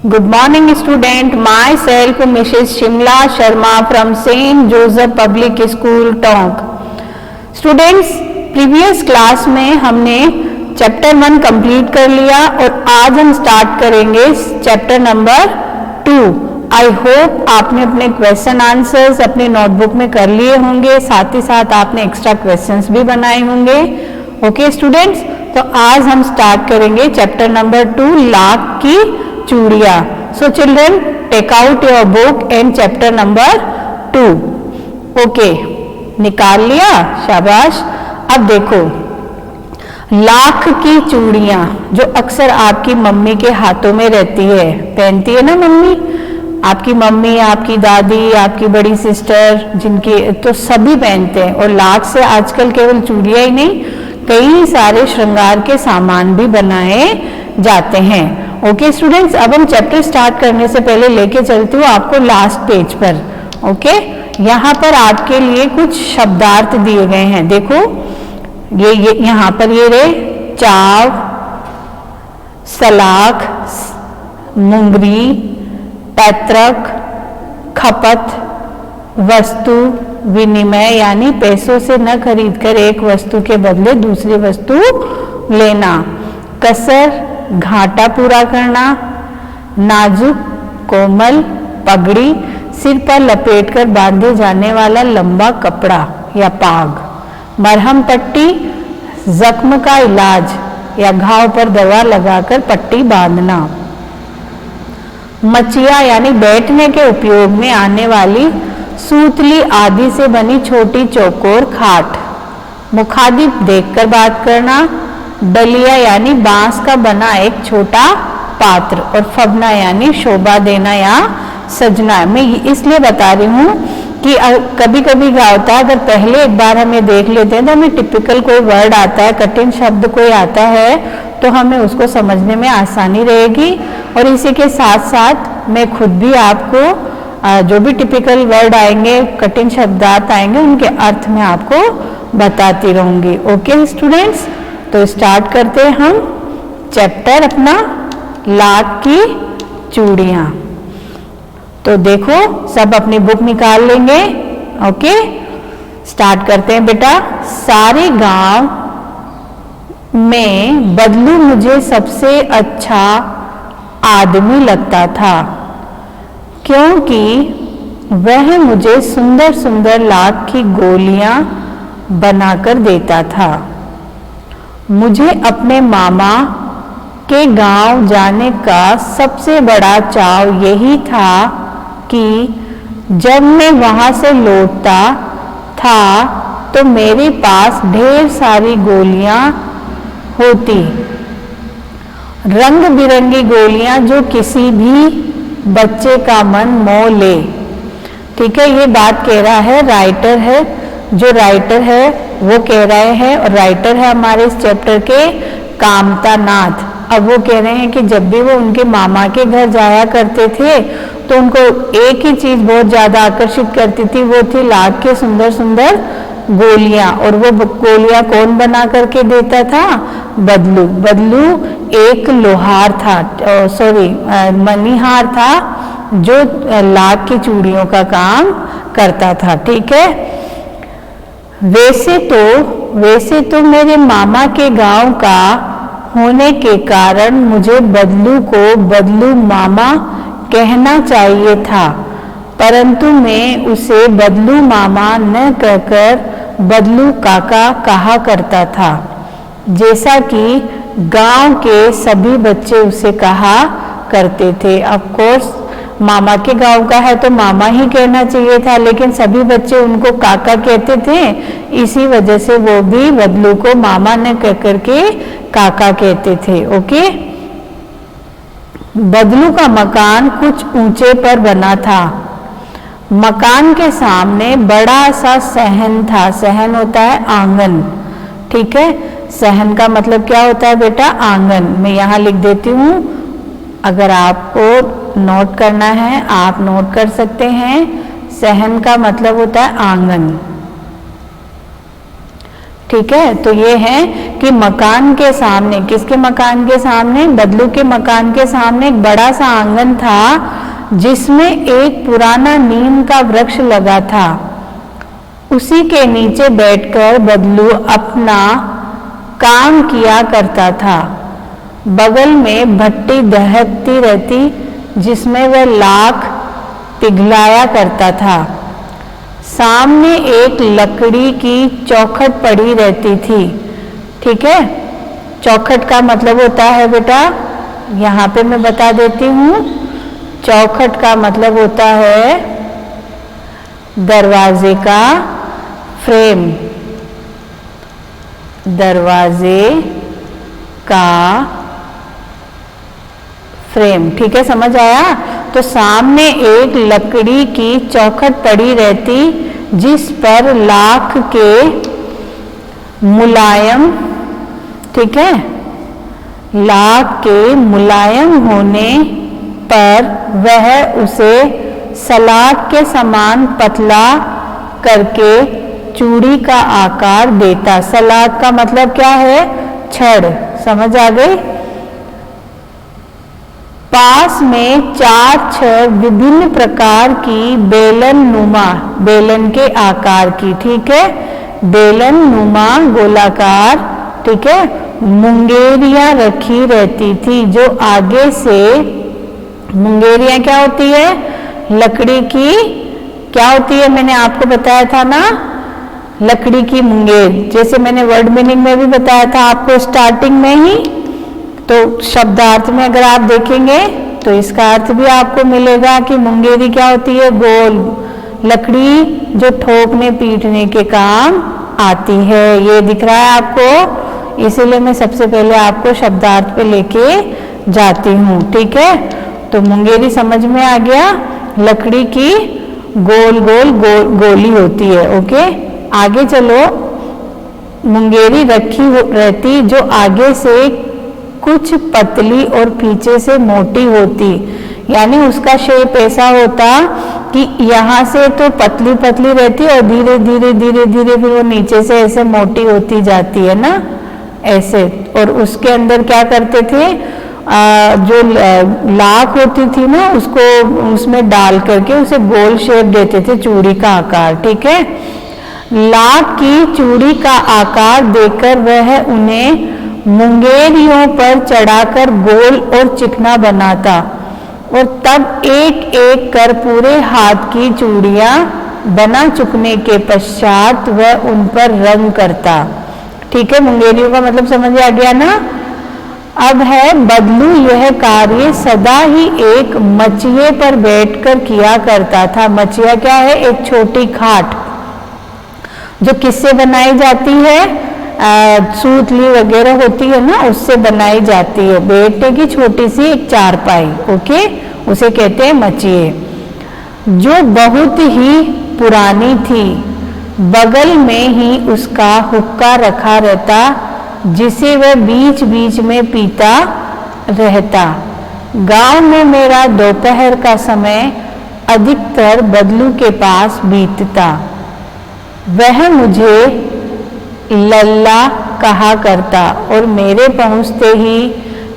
Good morning student, myself Mrs. Shimla Sharma from St. Joseph Public School Tonk. Students, previous class में हमने chapter 1 complete कर लिया और आज हम स्टार्ट करेंगे चैप्टर नंबर 2. आई होप आपने अपने क्वेश्चन आंसर्स अपने नोटबुक में कर लिए होंगे, साथ ही साथ आपने एक्स्ट्रा क्वेश्चंस भी बनाए होंगे. ओके स्टूडेंट्स, तो आज हम स्टार्ट करेंगे चैप्टर नंबर 2, लाख की चूड़िया. So children, take out your book and chapter number 2. ओके, निकाल लिया, शाबाश. अब देखो, लाख की चूड़ियां जो अक्सर आपकी मम्मी के हाथों में रहती है, पहनती है ना मम्मी, आपकी मम्मी, आपकी दादी, आपकी बड़ी सिस्टर, जिनकी तो सभी पहनते हैं. और लाख से आजकल केवल चूड़ियां ही नहीं, कई सारे श्रृंगार के सामान भी बनाए जाते हैं. ओके स्टूडेंट्स, अब हम चैप्टर स्टार्ट करने से पहले लेके चलती हूँ आपको लास्ट पेज पर. ओके, यहाँ पर आपके लिए कुछ शब्दार्थ दिए गए हैं. देखो, ये यहाँ पर ये रहे: चाव, सलाख, मुंगरी, पैतृक, खपत, वस्तु, विनिमय यानी पैसों से न खरीद कर एक वस्तु के बदले दूसरी वस्तु लेना, कसर, घाटा पूरा करना, नाजुक, कोमल, पगड़ी, सिर पर लपेटकर बांधे जाने वाला लंबा कपड़ा या पाग, मरहम पट्टी, जख्म का इलाज या घाव पर दवा लगाकर पट्टी बांधना, मचिया यानी बैठने के उपयोग में आने वाली सूतली आदि से बनी छोटी चौकोर खाट, मुखादिब देखकर बात करना, डलिया यानी बांस का बना एक छोटा पात्र, और फबना यानी शोभा देना या सजना. मैं इसलिए बता रही हूँ कि कभी कभी क्या होता है, अगर पहले एक बार हमें देख लेते हैं तो हमें टिपिकल कोई वर्ड आता है, कठिन शब्द कोई आता है, तो हमें उसको समझने में आसानी रहेगी. और इसी के साथ साथ मैं खुद भी आपको जो भी टिपिकल वर्ड आएंगे, कठिन शब्दार्थ आएंगे, उनके अर्थ में आपको बताती रहूंगी. ओके स्टूडेंट्स, तो स्टार्ट करते हैं हम चैप्टर अपना लाख की चूड़ियां. तो देखो, सब अपनी बुक निकाल लेंगे. ओके, स्टार्ट करते हैं बेटा. सारे गांव में बदलू मुझे सबसे अच्छा आदमी लगता था, क्योंकि वह मुझे सुंदर सुंदर लाख की गोलियां बनाकर देता था. मुझे अपने मामा के गांव जाने का सबसे बड़ा चाव यही था कि जब मैं वहां से लौटता था तो मेरे पास ढेर सारी गोलियां होती, रंग बिरंगी गोलियां जो किसी भी बच्चे का मन मोह ले. ठीक है, ये बात कह रहा है राइटर है, जो राइटर है वो कह रहे हैं, और राइटर है हमारे इस चैप्टर के कामता नाथ. अब वो कह रहे हैं कि जब भी वो उनके मामा के घर जाया करते थे तो उनको एक ही चीज बहुत ज्यादा आकर्षित करती थी, वो थी लाख के सुंदर सुंदर गोलियां. और वो गोलियां कौन बना करके देता था? बदलू. बदलू एक लोहार था, मनीहार था, जो लाख की चूड़ियों का काम करता था. ठीक है, वैसे तो मेरे मामा के गांव का होने के कारण मुझे बदलू को बदलू मामा कहना चाहिए था, परंतु मैं उसे बदलू मामा न कहकर बदलू काका कहा करता था, जैसा कि गांव के सभी बच्चे उसे कहा करते थे. ऑफ कोर्स मामा के गांव का है तो मामा ही कहना चाहिए था, लेकिन सभी बच्चे उनको काका कहते थे, इसी वजह से वो भी बदलू को मामा न कह करके काका कहते थे. ओके, बदलू का मकान कुछ ऊंचे पर बना था. मकान के सामने बड़ा सा सहन था. सहन होता है आंगन. ठीक है, सहन का मतलब क्या होता है बेटा? आंगन. मैं यहाँ लिख देती हूँ, अगर आपको नोट करना है आप नोट कर सकते हैं. सहन का मतलब होता है आंगन. ठीक है, तो ये है कि मकान के सामने, किसके मकान के सामने, बदलू के मकान के सामने एक बड़ा सा आंगन था जिसमें एक पुराना नीम का वृक्ष लगा था। उसी के नीचे बैठकर बदलू अपना काम किया करता था। बगल में भट्टी दहकती रहती जिसमें वह लाख पिघलाया करता था। सामने एक लकड़ी की चौखट पड़ी रहती थी। ठीक है, चौखट का मतलब होता है बेटा, यहाँ पे मैं बता देती हूँ, चौखट का मतलब होता है दरवाजे का फ्रेम, दरवाजे का फ्रेम। ठीक है, समझ आया। तो सामने एक लकड़ी की चौखट पड़ी रहती जिस पर लाख के मुलायम, ठीक है, लाख के मुलायम होने पर वह उसे सलाद के समान पतला करके चूड़ी का आकार देता। सलाद का मतलब क्या है, छड़, समझ आ गई। पास में 4-6 विभिन्न प्रकार की बेलन नुमा, बेलन के आकार की, ठीक है, बेलन नुमा गोलाकार, ठीक है, मुंगेरियां रखी रहती थी जो आगे से, मुंगेरियां क्या होती है, लकड़ी की क्या होती है, मैंने आपको बताया था ना, लकड़ी की मुंगेर, जैसे मैंने वर्ड मीनिंग में भी बताया था आपको स्टार्टिंग में ही। तो शब्दार्थ में अगर आप देखेंगे तो इसका अर्थ भी आपको मिलेगा कि मुंगेरी क्या होती है, गोल लकड़ी जो ठोकने पीटने के काम आती है। ये दिख रहा है आपको, इसीलिए मैं सबसे पहले आपको शब्दार्थ पे लेके जाती हूँ। ठीक है, तो मुंगेरी समझ में आ गया, लकड़ी की गोल गोल गोली होती है। ओके, आगे चलो। मुंगेरी रखी रहती जो आगे से कुछ पतली और पीछे से मोटी होती, यानी उसका शेप ऐसा होता कि यहाँ से तो पतली पतली रहती और धीरे धीरे धीरे धीरे फिर वो नीचे से ऐसे मोटी होती जाती है ना, ऐसे। और उसके अंदर क्या करते थे, जो लाख होती थी ना उसको उसमें डाल करके उसे गोल शेप देते थे, चूड़ी का आकार। ठीक है, लाख की चूड़ी का आकार देकर वह उन्हें मुंगेरियों पर चढ़ाकर गोल और चिकना बनाता और तब एक एक कर पूरे हाथ की चूड़ियां बना चुकने के पश्चात वह उन पर रंग करता। ठीक है, मुंगेरियों का मतलब समझ आ गया ना। अब है बदलू, यह कार्य सदा ही एक मचिए पर बैठकर किया करता था। मचिया क्या है, एक छोटी खाट जो किससे बनाई जाती है, सूतली वगैरह होती है ना, उससे बनाई जाती है, बैठने की छोटी सी एक चारपाई। ओके, उसे कहते हैं मचिए, जो बहुत ही पुरानी थी। बगल में ही उसका हुक्का रखा रहता जिसे वह बीच बीच में पीता रहता। गांव में मेरा दोपहर का समय अधिकतर बदलू के पास बीतता। वह मुझे लल्ला कहा करता और मेरे पहुंचते ही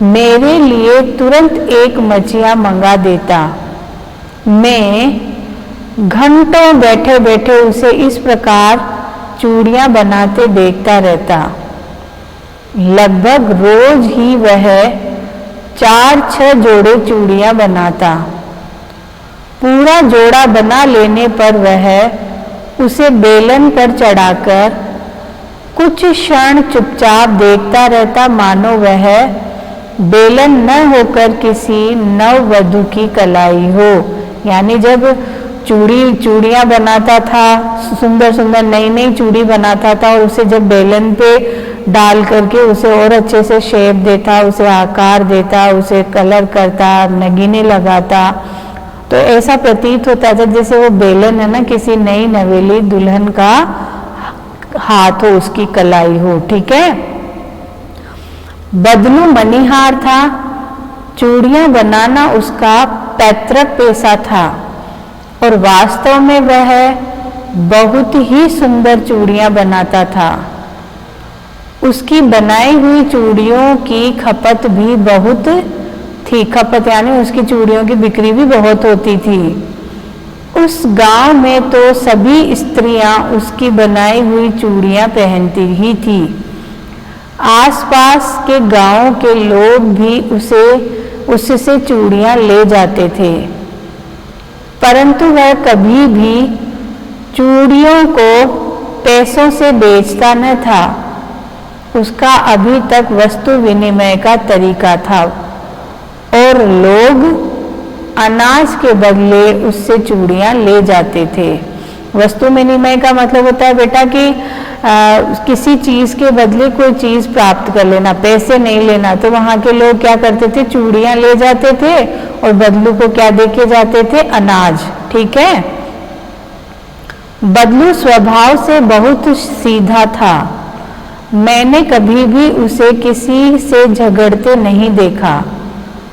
मेरे लिए तुरंत एक मचिया मंगा देता। मैं घंटों बैठे बैठे उसे इस प्रकार चूड़ियां बनाते देखता रहता। लगभग रोज ही वह 4-6 जोड़े चूड़ियां बनाता। पूरा जोड़ा बना लेने पर वह उसे बेलन पर चढ़ाकर कुछ क्षण चुपचाप देखता रहता, मानो वह बेलन न होकर किसी नववधू की कलाई हो। यानी जब चूड़ियां बनाता था, सुंदर सुंदर नई नई चूड़ी बनाता था और उसे जब बेलन पे डाल करके उसे और अच्छे से शेप देता, उसे आकार देता, उसे कलर करता, नगीने लगाता, तो ऐसा प्रतीत होता था जैसे वो बेलन है ना किसी नई नवेली दुल्हन का हाथ हो, उसकी कलाई हो। ठीक है, बदलू मणिहार था। चूड़ियां बनाना उसका पैतृक पेशा था और वास्तव में वह बहुत ही सुंदर चूड़ियां बनाता था। उसकी बनाई हुई चूड़ियों की खपत भी बहुत थी। खपत यानी उसकी चूड़ियों की बिक्री भी बहुत होती थी। उस गांव में तो सभी स्त्रियां उसकी बनाई हुई चूड़ियां पहनती ही थी। आसपास के गांव के लोग भी उससे चूड़ियां ले जाते थे, परंतु वह कभी भी चूड़ियों को पैसों से बेचता न था। उसका अभी तक वस्तु विनिमय का तरीका था और लोग अनाज के बदले उससे चूड़ियां ले जाते थे। वस्तु विनिमय का मतलब होता है बेटा कि किसी चीज के बदले कोई चीज प्राप्त कर लेना, पैसे नहीं लेना। तो वहां के लोग क्या करते थे, चूड़ियां ले जाते थे और बदलू को क्या देके जाते थे, अनाज। ठीक है। बदलू स्वभाव से बहुत सीधा था। मैंने कभी भी उसे किसी से झगड़ते नहीं देखा।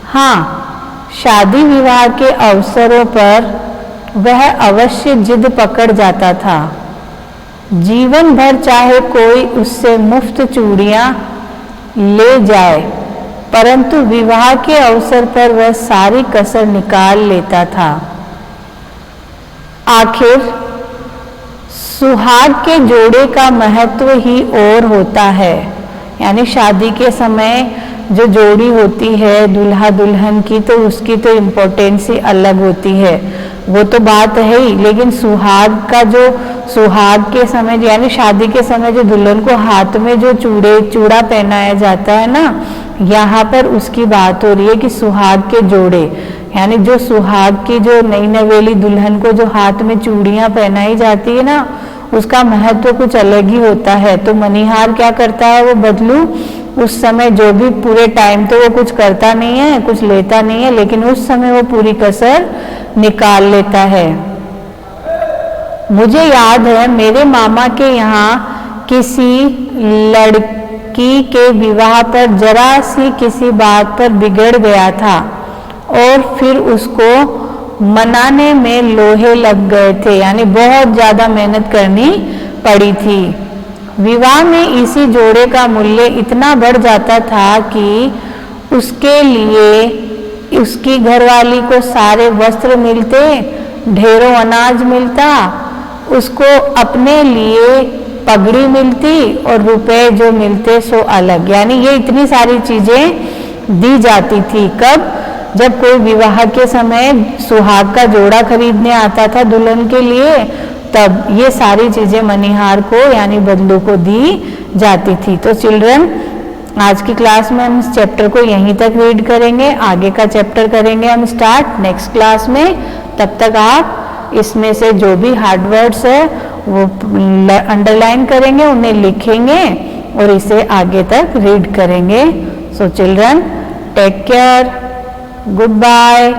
हाँ, शादी विवाह के अवसरों पर वह अवश्य जिद पकड़ जाता था। जीवन भर चाहे कोई उससे मुफ्त चूड़ियां ले जाए, परंतु विवाह के अवसर पर वह सारी कसर निकाल लेता था। आखिर सुहाग के जोड़े का महत्व ही और होता है। यानी शादी के समय जो जोड़ी होती है दुल्हा दुल्हन की, तो उसकी तो इम्पोर्टेंस ही अलग होती है, वो तो बात है ही। लेकिन सुहाग का जो सुहाग के समय यानी शादी के समय जो दुल्हन को हाथ में जो चूड़ा पहनाया जाता है ना, यहाँ पर उसकी बात हो रही है कि सुहाग के जोड़े, यानी जो सुहाग की जो नई नवेली दुल्हन को जो हाथ में चूड़ियां पहनाई जाती है ना, उसका महत्व कुछ अलग ही होता है। तो मनिहार क्या करता है, वो बदलू उस समय जो भी पूरे टाइम तो वो कुछ करता नहीं है, कुछ लेता नहीं है, लेकिन उस समय वो पूरी कसर निकाल लेता है। मुझे याद है मेरे मामा के यहाँ किसी लड़की के विवाह पर जरा सी किसी बात पर बिगड़ गया था और फिर उसको मनाने में लोहे लग गए थे, यानी बहुत ज्यादा मेहनत करनी पड़ी थी। विवाह में इसी जोड़े का मूल्य इतना बढ़ जाता था कि उसके लिए उसकी घरवाली को सारे वस्त्र मिलते, ढेरों अनाज मिलता, उसको अपने लिए पगड़ी मिलती और रुपए जो मिलते सो अलग। यानी ये इतनी सारी चीजें दी जाती थी। कब? जब कोई विवाह के समय सुहाग का जोड़ा खरीदने आता था दुल्हन के लिए, तब ये सारी चीजें मनिहार को यानी बदलू को दी जाती थी। तो चिल्ड्रन, आज की क्लास में हम इस चैप्टर को यहीं तक रीड करेंगे। आगे का चैप्टर करेंगे हम स्टार्ट नेक्स्ट क्लास में। तब तक आप इसमें से जो भी हार्ड वर्ड्स है वो अंडरलाइन करेंगे, उन्हें लिखेंगे और इसे आगे तक रीड करेंगे। So children, take care, good bye.